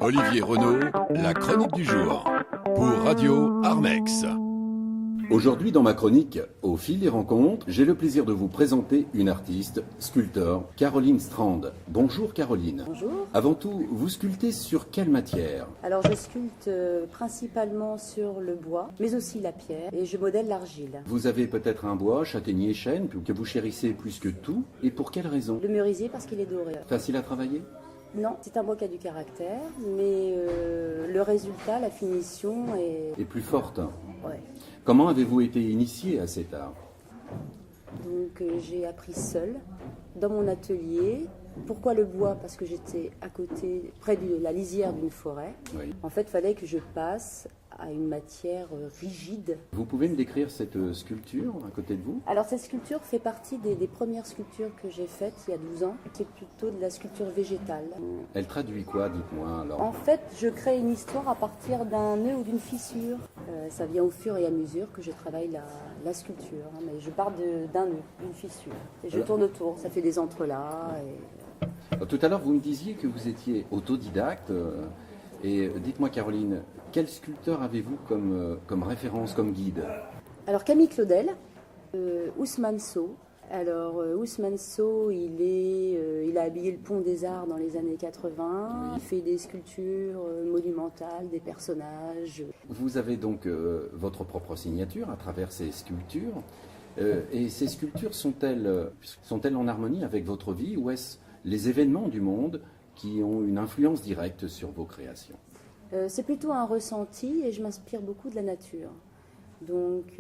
Olivier Renaud, la chronique du jour, pour Radio Armex. Aujourd'hui, dans ma chronique, au fil des rencontres, j'ai le plaisir de vous présenter une artiste, sculpteur, Caroline Strand. Bonjour Caroline. Bonjour. Avant tout, vous sculptez sur quelle matière? Alors je sculpte principalement sur le bois, mais aussi la pierre, et je modèle l'argile. Vous avez peut-être un bois, châtaignier, chêne, que vous chérissez plus que tout, et pour quelle raison? Le merisier parce qu'il est doré. Facile à travailler? Non, c'est un bois qui a du caractère, mais le résultat, la finition est... Et plus forte. Ouais. Comment avez-vous été initié à cet art? Donc j'ai appris seule, dans mon atelier. Pourquoi le bois? Parce que j'étais à côté, près de la lisière d'une forêt. Oui. En fait, il fallait que je passe à une matière rigide. Vous pouvez me décrire cette sculpture à côté de vous? Alors cette sculpture fait partie des premières sculptures que j'ai faites il y a 12 ans, qui est plutôt de la sculpture végétale. Elle traduit quoi, dites-moi alors? En fait, je crée une histoire à partir d'un nœud ou d'une fissure. Ça vient au fur et à mesure que je travaille la sculpture. Hein, mais je pars d'un nœud, d'une fissure. Et je tourne autour, ça fait des entrelacs. Tout à l'heure, vous me disiez que vous étiez autodidacte. Et dites-moi, Caroline, quel sculpteur avez-vous comme référence, comme guide? Alors, Camille Claudel, Ousmane Sow. Alors, Ousmane Sow, il a habillé le Pont des Arts dans les années 80. Oui. Il fait des sculptures monumentales, des personnages. Vous avez donc votre propre signature à travers ces sculptures. Et ces sculptures sont-elles en harmonie avec votre vie, ou est-ce les événements du monde qui ont une influence directe sur vos créations? C'est plutôt un ressenti et je m'inspire beaucoup de la nature. Donc,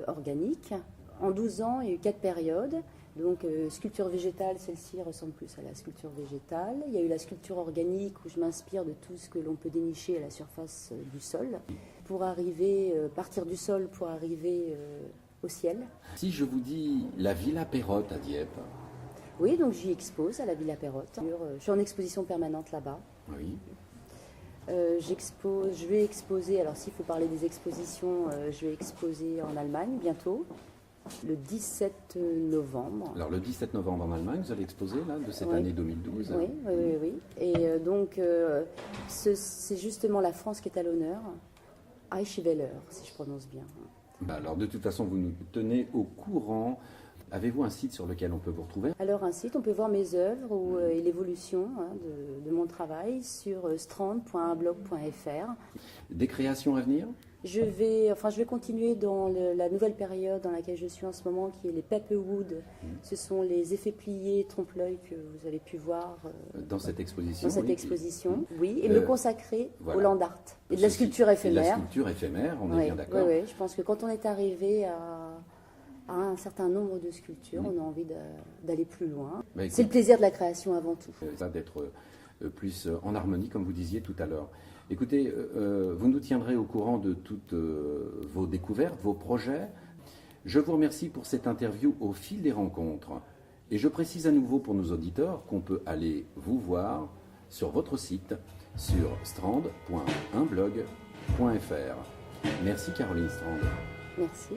organique. En 12 ans, il y a eu 4 périodes. Donc, sculpture végétale, celle-ci ressemble plus à la sculpture végétale. Il y a eu la sculpture organique où je m'inspire de tout ce que l'on peut dénicher à la surface du sol pour partir du sol pour arriver au ciel. Si je vous dis la Villa Perrotte à Dieppe. Oui, donc j'y expose à la Villa Perrotte. Je suis en exposition permanente là-bas. Oui. Je vais exposer, alors s'il faut parler des expositions, je vais exposer en Allemagne bientôt, le 17 novembre. Alors le 17 novembre en Allemagne, vous allez exposer là, de cette année 2012. Oui. Et donc c'est justement la France qui est à l'honneur, Eichweiler, si je prononce bien. Alors de toute façon, vous nous tenez au courant. Avez-vous un site sur lequel on peut vous retrouver? Alors un site, on peut voir mes œuvres et l'évolution de mon travail sur strand.blog.fr. Des créations à venir? Je vais continuer dans la nouvelle période dans laquelle je suis en ce moment, qui est les paperwood. Ce sont les effets pliés trompe-l'œil que vous avez pu voir dans cette exposition. Oui, et me consacrer au land art et de la sculpture éphémère. De la sculpture éphémère, on est bien d'accord. Oui, je pense que quand on est arrivé à un certain nombre de sculptures, on a envie d'aller plus loin. C'est le plaisir de la création avant tout. D'être plus en harmonie, comme vous disiez tout à l'heure. Écoutez, vous nous tiendrez au courant de toutes vos découvertes, vos projets. Je vous remercie pour cette interview au fil des rencontres. Et je précise à nouveau pour nos auditeurs qu'on peut aller vous voir sur votre site, sur strand.unblog.fr. Merci Caroline Strand. Merci.